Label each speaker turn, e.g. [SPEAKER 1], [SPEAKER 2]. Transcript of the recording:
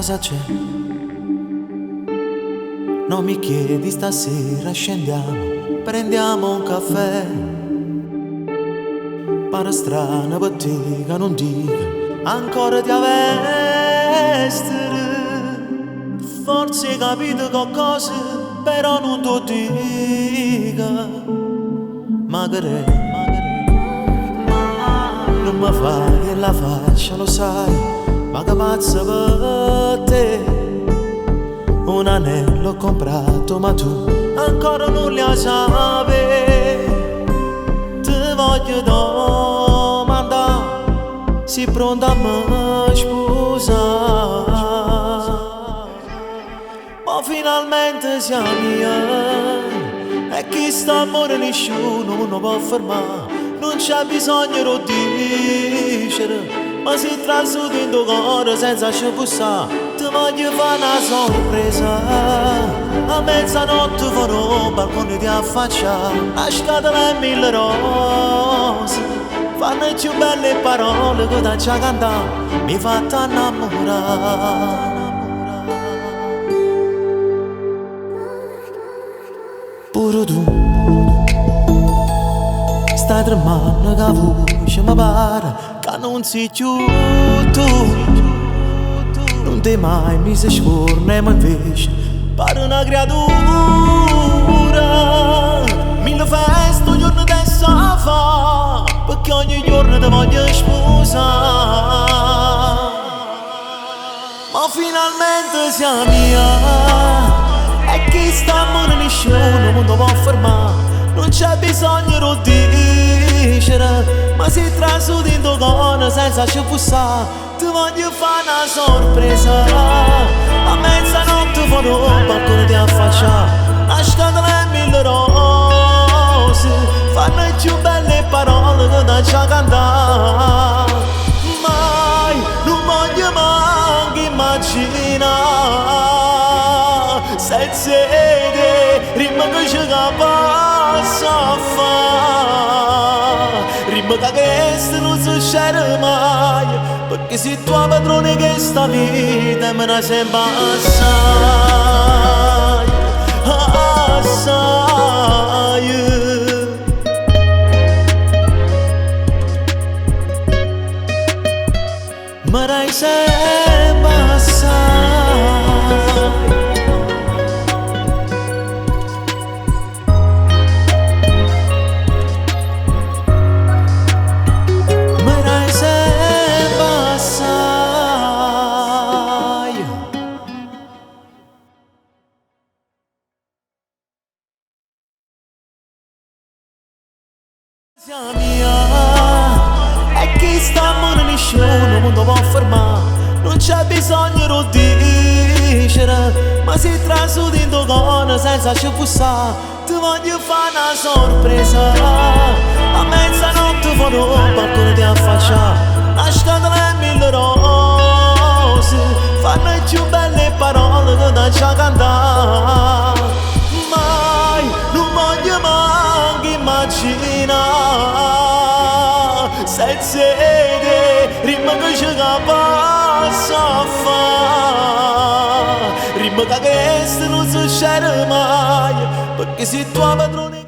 [SPEAKER 1] cosa c'è? Non mi chiedi stasera, scendiamo, prendiamo un caffè. Pare strana per te che non dica ancora di avestere. Forse hai capito qualcosa, però non ti dica. Magari non mi fai che la faccia, lo sai. Ma che pazza per te. Un anello ho comprato ma tu ancora non li sapevi. Ti voglio domandare, sei pronta a me sposare? Ma finalmente siamo io, e chi sta amore nessuno non può fermare. Non c'è bisogno di dicere, ma si trasuda in tuo cuore senza ci bussare. Ti voglio fare una sorpresa, a mezzanotte farò un balcone di affacciare. A scatola e 1000 rose, fanno più belle parole che da già cantare. Mi fatta innamorare. Pure tu stai tremando che voce mi pare che non sei più tu. Non ti mai mi sei scorne ma invece pare una creatura. 1000 feste un giorno te sa fa, perché ogni giorno ti voglio sposare. Ma finalmente siamo mia, e chi sta amore nessuno non ti può fermare. Non c'è bisogno di dicere, ma si trasuda in tuo cuore senza ci bussare. Ti voglio fare una sorpresa, a mezzanotte farò un balcone di affacciare. A scatola e 1000 rose, fanno più belle parole che da già cantare. Mai, non voglio mai immaginare senza te, rima che ci passa a fare. Rima che questo non succede mai, perché sei tua padrone che sta vita me la sembra assai, assai. Me la sembra assai. Mia, e chi sta amore nessuno non ti può fermare. Non c'è bisogno di dicere, ma si trasuda in tuo cuore senza ci bussare. Ti voglio fare una sorpresa, a mezzanotte farò un balcone di affacciare. A scatola e 1000 rose, fanno più belle parole che da già cantare. Mai, non voglio mai immaginare senza te, rima che ci passa a fare. Rima che questo non succede mai, perché sei tua padrone.